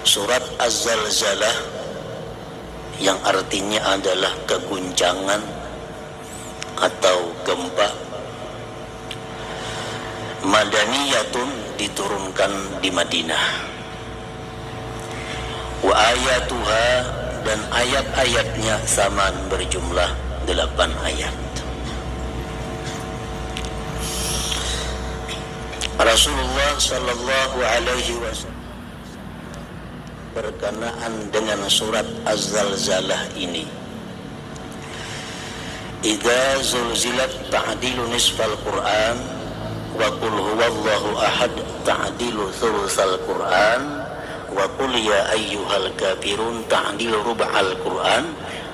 Surat Az-Zalzalah yang artinya adalah keguncangan atau gempa, madaniyatun, diturunkan di Madinah. Wa ayatuha, dan ayat-ayatnya saman, berjumlah 8 ayat. Rasulullah sallallahu alaihi wasallam berkenaan dengan surat Az-Zalzalah ini, idza zulzilat ta'dilu nisfal Qur'an wa qul huwallahu ahad ta'dilu thulutsal Qur'an wa qul ya ayyuhal kafirun ta'dilu rub'al Qur'an,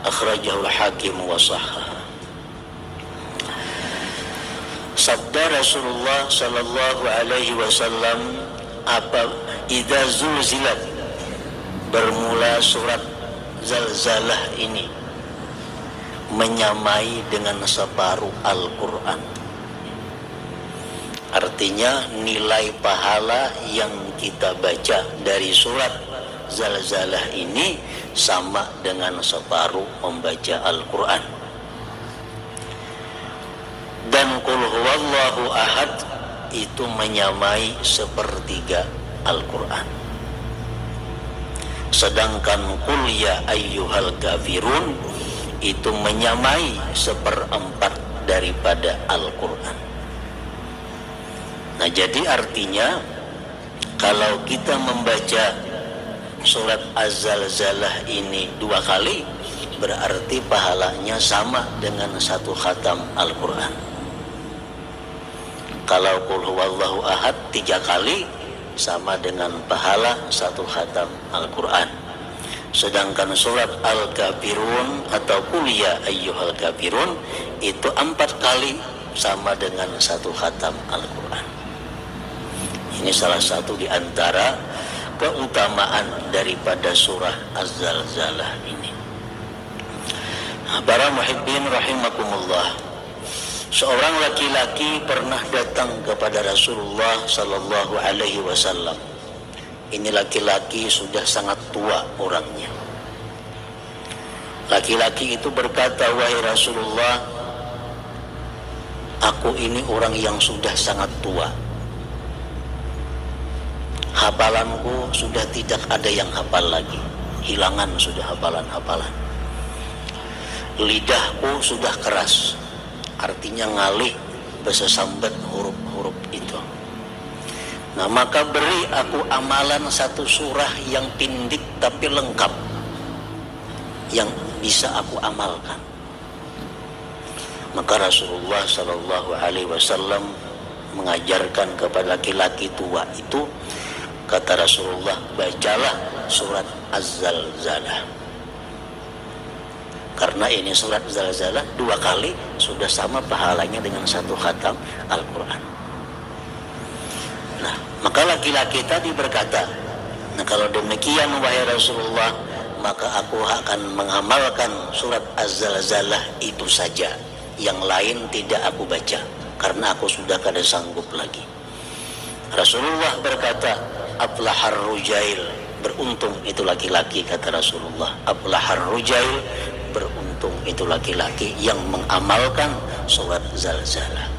akhrajahu al-Hakim wa sahhah. Sabda Rasulullah sallallahu alaihi wasallam, apa idza zulzilat, bermula surat Zalzalah ini menyamai dengan separuh Al-Quran. Artinya nilai pahala yang kita baca dari surat Zalzalah ini sama dengan separuh membaca Al-Quran. Dan qul huwallahu ahad itu menyamai sepertiga Al-Quran. Sedangkan qul ya ayyuhal kafirun itu menyamai 1/4 daripada Al-Quran. Nah, jadi artinya kalau kita membaca surat Az-Zalzalah ini 2 kali, berarti pahalanya sama dengan 1 khatam Al-Quran. Kalau qul huwallahu ahad 3 kali, sama dengan pahala 1 khatam Al-Quran. Sedangkan surat Al-Kafirun atau qul ya ayyuhal kafirun itu 4 kali, sama dengan 1 khatam Al-Quran. Ini salah satu di antara keutamaan daripada surah Az-Zalzalah ini. Para muhibbin rahimakumullah, seorang laki-laki pernah datang kepada Rasulullah sallallahu alaihi wasallam. Ini laki-laki sudah sangat tua orangnya. Laki-laki itu berkata, wahai Rasulullah, aku ini orang yang sudah sangat tua. Hafalanku sudah tidak ada yang hafal lagi. Hilangan sudah hafalan-hafalan. Lidahku sudah keras, artinya ngalih, bersesambat huruf-huruf itu. Nah, maka beri aku amalan 1 surah yang pindik tapi lengkap, yang bisa aku amalkan. Maka Rasulullah sallallahu alaihi wasallam mengajarkan kepada laki-laki tua itu, kata Rasulullah, bacalah surat Az-Zalzalah. Karena ini surat Zalzalah 2 kali sudah sama pahalanya dengan 1 khatam Al-Quran. Nah, maka laki-laki tadi berkata, nah kalau demikian wahai Rasulullah, maka aku akan mengamalkan surat Az-Zalzalah itu saja, yang lain tidak aku baca, karena aku sudah kada sanggup lagi. Rasulullah berkata, aflahar rujail, beruntung itu laki-laki, kata Rasulullah. Aflahar rujail, beruntung itu laki-laki yang mengamalkan surat Zalzalah.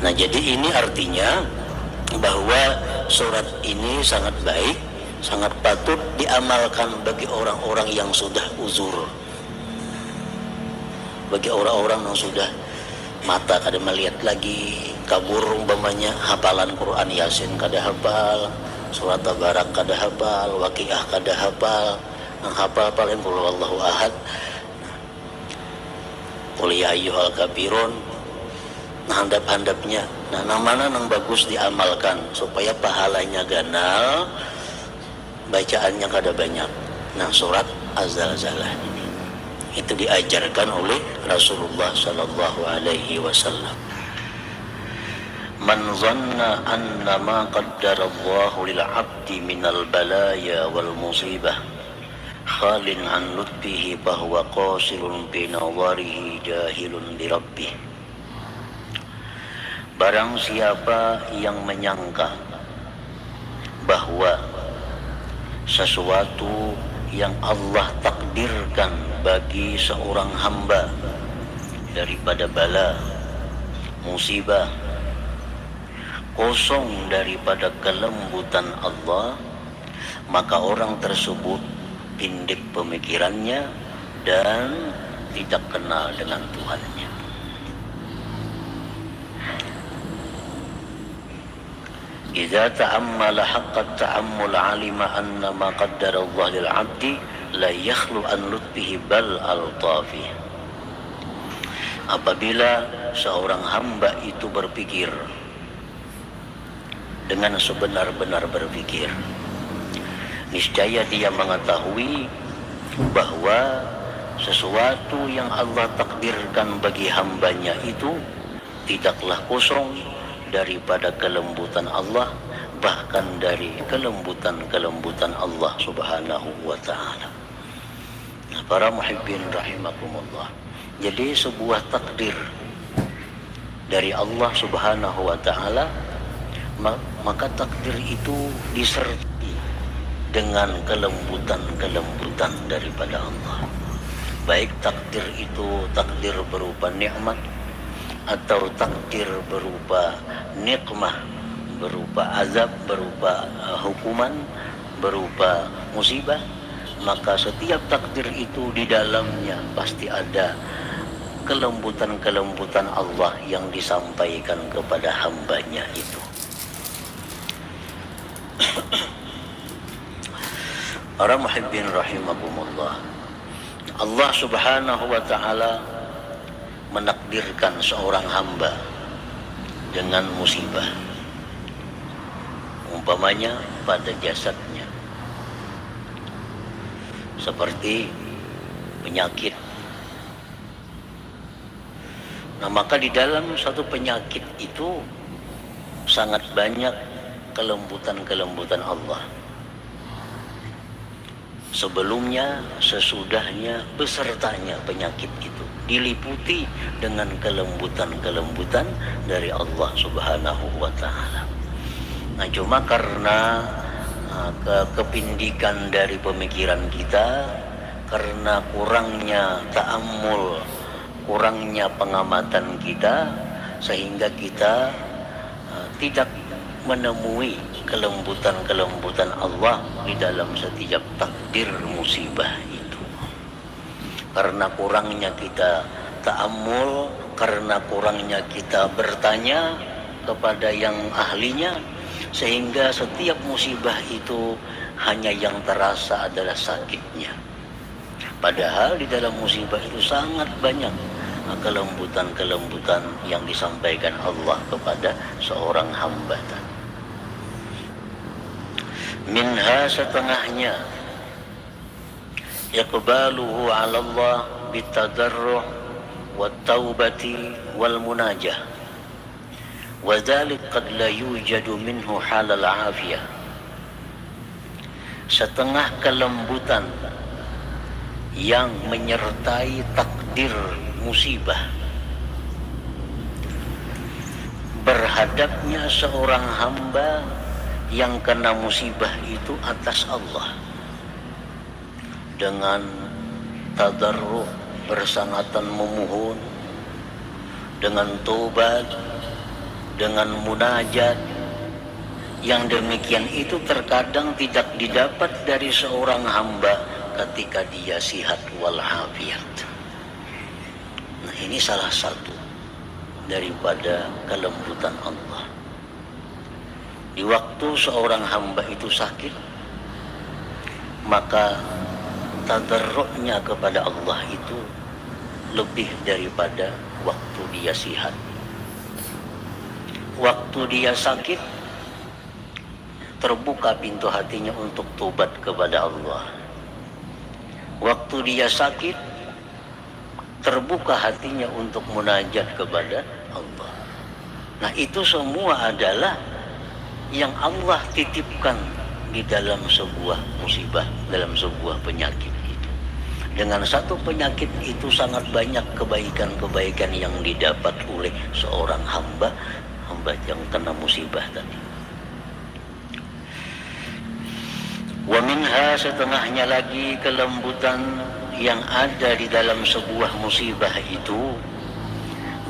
Nah, jadi ini artinya bahwa surat ini sangat baik, sangat patut diamalkan bagi orang-orang yang sudah uzur, bagi orang-orang yang sudah mata kada melihat lagi, kabur umpamanya, hafalan Quran Yasin kada hafal, surat Tabarak kada hafal, Waqiah kada hafal, yang hafal paling qul huwallahu ahad, qul ya ayyuhal kafirun. Nah, handap-handapnya, nah mana yang bagus diamalkan supaya pahalanya ganal, bacaannya kada banyak. Nah, surat Az-Zalzalah ini itu diajarkan oleh Rasulullah sallallahu alaihi wasallam. Man zanna anna ma qaddarallahu lil 'abdi minal balaya wal musibah khalin an lutfihi bahwa qasilun bi nawarihi jahilun bi rabbih. Barang siapa yang menyangka bahwa sesuatu yang Allah takdirkan bagi seorang hamba daripada bala, musibah, kosong daripada kelembutan Allah, maka orang tersebut pendek pemikirannya dan tidak kenal dengan Tuhannya. Idza ta'ammala haqqat ta'ammul 'alima anna ma qaddara Allah lil 'abdi la yakhlu an lutfihi bal al-tafi. Apabila seorang hamba itu berpikir dengan sebenar-benar berpikir, niscaya dia mengetahui bahwa sesuatu yang Allah takdirkan bagi hambanya itu tidaklah kosong daripada kelembutan Allah, bahkan dari kelembutan Allah subhanahu wa ta'ala. Nah, para muhibbin rahimakumullah, jadi sebuah takdir dari Allah subhanahu wa ta'ala, maka takdir itu disertai dengan kelembutan daripada Allah. Baik takdir itu takdir berupa nikmat atau takdir berupa nikmah, berupa azab, berupa hukuman, berupa musibah, maka setiap takdir itu di dalamnya pasti ada kelembutan Allah yang disampaikan kepada hambanya itu. Para muhibbin rahimakumullah, Allah subhanahu wa ta'ala menakdirkan seorang hamba dengan musibah, umpamanya pada jasadnya, seperti penyakit. Nah, maka di dalam satu penyakit itu sangat banyak kelembutan Allah. Sebelumnya, sesudahnya, besertanya penyakit itu diliputi dengan kelembutan dari Allah subhanahu wa ta'ala. Nah, cuma karena kepindikan dari pemikiran kita, karena kurangnya ta'ammul, kurangnya pengamatan kita, sehingga kita tidak menemui kelembutan Allah di dalam setiap takdir musibah itu. Karena kurangnya kita ta'ammul, karena kurangnya kita bertanya kepada yang ahlinya, sehingga setiap musibah itu hanya yang terasa adalah sakitnya. Padahal di dalam musibah itu sangat banyak kelembutan yang disampaikan Allah kepada seorang hamba. Minha, setengahnya, iqbaluhu 'ala Allah bitadarruh wat taubati wal munajah, wa dzalik qad la yujadu minhu halal afiyah. Setengah kelembutan yang menyertai takdir musibah, berhadapnya seorang hamba yang kena musibah itu atas Allah dengan tadarruh, bersangatan memohon, dengan tobat, dengan munajat. Yang demikian itu terkadang tidak didapat dari seorang hamba ketika dia sihat walafiat. Nah, ini salah satu daripada kelembutan Allah. Di waktu seorang hamba itu sakit, maka tadarru'nya kepada Allah itu lebih daripada waktu dia sihat. Waktu dia sakit, terbuka pintu hatinya untuk tobat kepada Allah. Waktu dia sakit, terbuka hatinya untuk munajat kepada Allah. Nah, itu semua adalah yang Allah titipkan di dalam sebuah musibah, dalam sebuah penyakit itu. Dengan satu penyakit itu sangat banyak kebaikan yang didapat oleh seorang hamba yang kena musibah tadi. Wa min minha setengahnya lagi kelembutan yang ada di dalam sebuah musibah itu,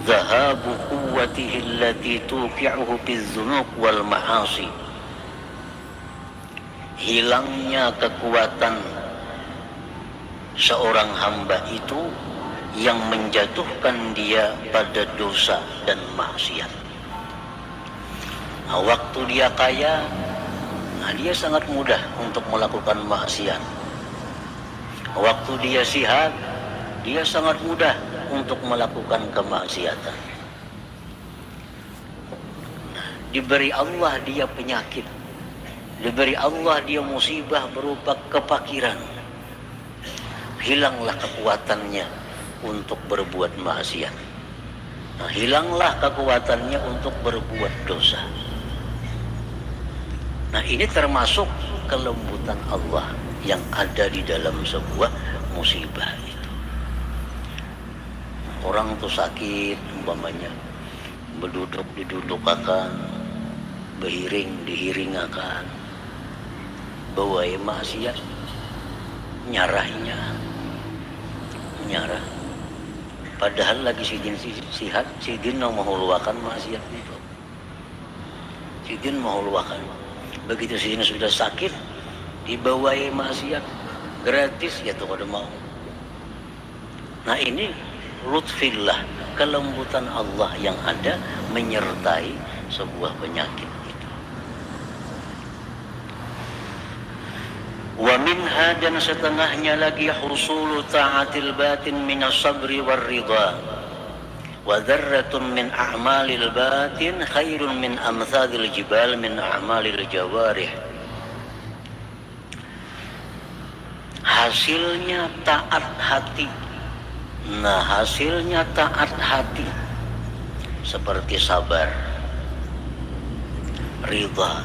dhahabu quwwatihi allati tuqi'uhu bidzunub wal ma'asi, hilangnya kekuatan seorang hamba itu yang menjatuhkan dia pada dosa dan maksiat. Nah, waktu dia kaya, dia sangat mudah untuk melakukan maksiat. Waktu dia sehat, dia sangat mudah untuk melakukan kemaksiatan. Diberi Allah dia penyakit, diberi Allah dia musibah berupa kefakiran, hilanglah kekuatannya untuk berbuat maksiat. Hilanglah kekuatannya untuk berbuat dosa. Ini termasuk kelembutan Allah yang ada di dalam sebuah musibah itu. Orang tuh sakit, umpamanya berduduk didudukakan, berhiring dihiringakan, bawa maksiat, nyarah. Padahal lagi sidin sihat, sidin mau menghuluakan maksiat itu. Sidin menghuluakan. Begitu sidin sudah sakit, dibawai maksiat gratis, ya tuh kada mau. Ini lutfillah, kelembutan Allah yang ada menyertai sebuah penyakit itu. Wa minha, dan setengahnya lagi, husulu ta'atil batin minas sabri war ridha, wa dzarratun min a'malil batin khairun min amsalil jibal min a'malil jawarih. Hasilnya taat hati. Hasilnya taat hati seperti sabar, ridha.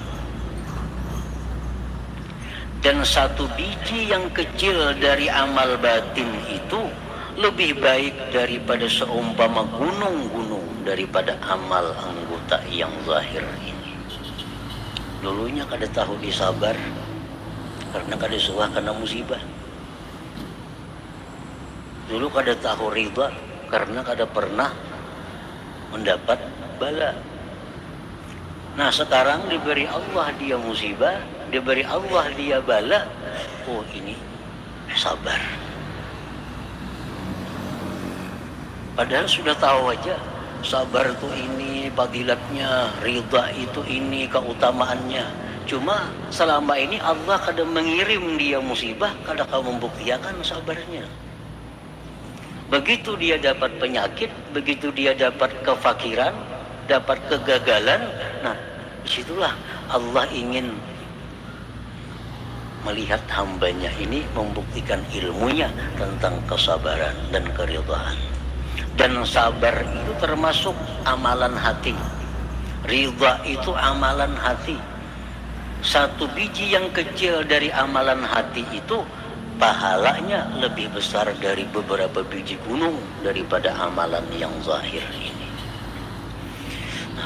Dan satu biji yang kecil dari amal batin itu lebih baik daripada seumpama gunung-gunung daripada amal anggota yang zahir ini. Dulunya kada tahu disabar karena kada suah kena musibah. Dulu kada tahu ridha karena kada pernah mendapat bala. Sekarang diberi Allah dia musibah, diberi Allah dia bala. Ini sabar. Padahal sudah tahu aja, sabar itu ini fadilatnya, ridha itu ini keutamaannya. Cuma selama ini Allah kada mengirim dia musibah, kada kau membuktikan sabarnya. Begitu dia dapat penyakit, begitu dia dapat kefakiran, dapat kegagalan, disitulah Allah ingin melihat hambanya ini membuktikan ilmunya tentang kesabaran dan keridhaan. Dan sabar itu termasuk amalan hati, ridha itu amalan hati. Satu biji yang kecil dari amalan hati itu pahalanya lebih besar dari beberapa biji gunung daripada amalan yang zahir ini.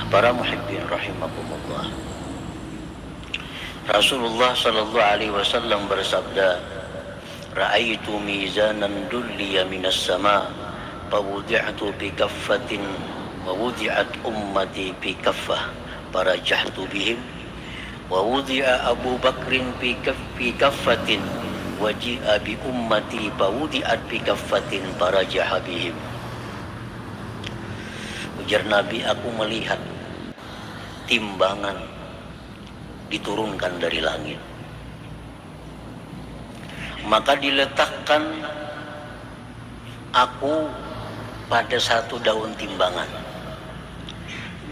Para muhibbin rahimakumullah, Rasulullah sallallahu alaihi wasallam bersabda, "Ra'aitu mizanan dulliya minas sama, fawudi'tu bi kaffatin wa wudi'at ummati bi kaffah, farajahtu bihim, wa wudi'a Abu Bakrin bi kaffatin waji'a bi ummati fawudi'at bi kaffatin farajaha bihim." Ujar Nabi, aku melihat timbangan diturunkan dari langit, maka diletakkan aku pada satu daun timbangan,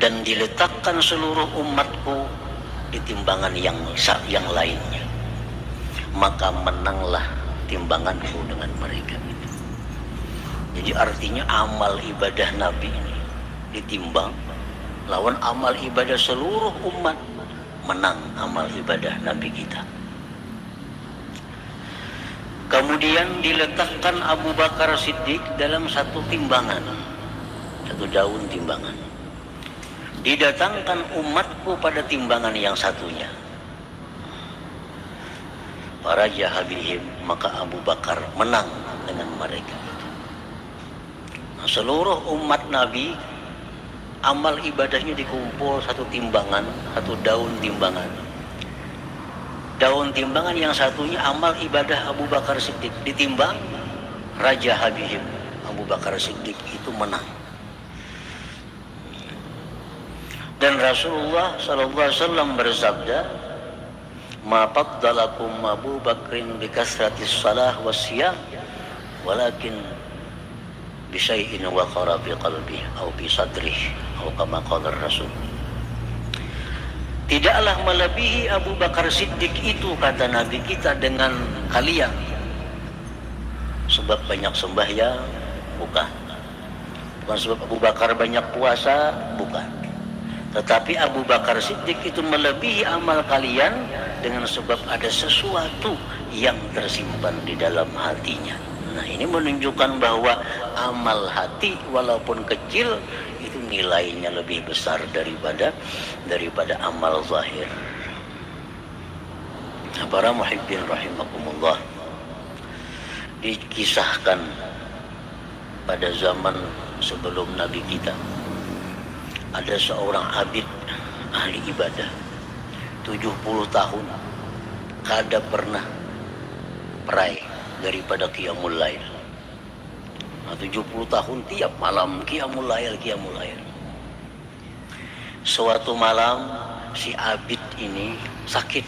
dan diletakkan seluruh umatku di timbangan yang lainnya, maka menanglah timbanganku dengan mereka itu. Jadi artinya amal ibadah Nabi ini ditimbang lawan amal ibadah seluruh umat, menang amal ibadah Nabi kita. Kemudian diletakkan Abu Bakar Siddiq dalam satu timbangan, satu daun timbangan. Didatangkan umatku pada timbangan yang satunya. Farajaha bihim, maka Abu Bakar menang dengan mereka. Nah, seluruh umat Nabi amal ibadahnya dikumpul satu timbangan, satu daun timbangan. Daun timbangan yang satunya amal ibadah Abu Bakar Siddiq, ditimbang Raja Habibim, Abu Bakar Siddiq itu menang. Dan Rasulullah SAW bersabda, ma faddalakum Abu Bakrin bi kasratis salah wassiyam walakin bi syai'in waqara fi qalbihi aw bi sadrihi aw kama qala Rasul. Tidaklah melebihi Abu Bakar Siddiq itu, kata Nabi kita, dengan kalian sebab banyak sembahyang, bukan sebab Abu Bakar banyak puasa, bukan, tetapi Abu Bakar Siddiq itu melebihi amal kalian dengan sebab ada sesuatu yang tersimpan di dalam hatinya. Nah, ini menunjukkan bahwa amal hati walaupun kecil itu nilainya lebih besar daripada amal zahir. Para muhibbin rahimakumullah, dikisahkan pada zaman sebelum Nabi kita ada seorang abid ahli ibadah 70 tahun kada pernah perai daripada qiyamul lail. 70 tahun tiap malam qiyamul lail. Suatu malam si abid ini sakit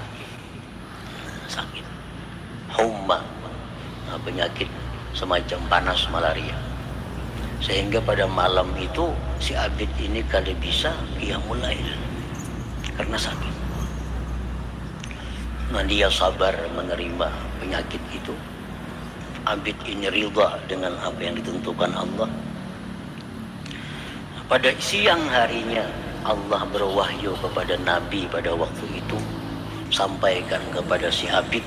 humma, penyakit semacam panas malaria, sehingga pada malam itu si abid ini kada bisa qiyamul lail karena sakit. Nah, dia sabar menerima penyakit itu. Abid ini ridha dengan apa yang ditentukan Allah. Pada siang harinya Allah berwahyu kepada Nabi pada waktu itu, sampaikan kepada si abid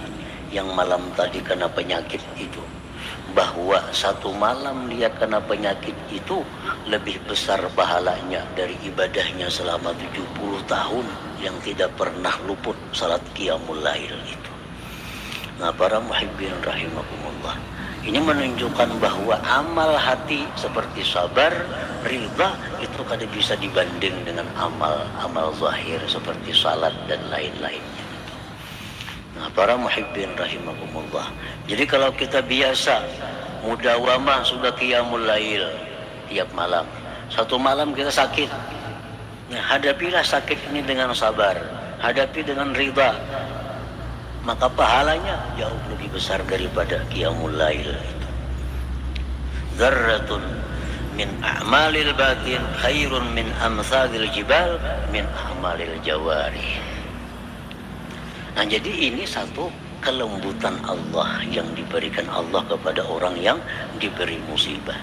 yang malam tadi kena penyakit itu, bahwa satu malam dia kena penyakit itu lebih besar pahalanya dari ibadahnya selama 70 tahun yang tidak pernah luput salat qiyamul lail itu. Nah, para muhibbin rahimakumullah, ini menunjukkan bahwa amal hati seperti sabar, ridha itu kada bisa dibanding dengan amal zahir seperti salat dan lain-lainnya. Nah, para muhibbin rahimakumullah, jadi kalau kita biasa mudawamah sudah qiyamul lail tiap malam, satu malam kita sakit, nah, hadapilah sakit ini dengan sabar, hadapi dengan ridha, maka pahalanya jauh lebih besar daripada qiyamul lail itu. Dzarratun min a'malil batin khairun min amsalil jibal min a'malil jawari. Nah, jadi ini satu kelembutan Allah yang diberikan Allah kepada orang yang diberi musibah.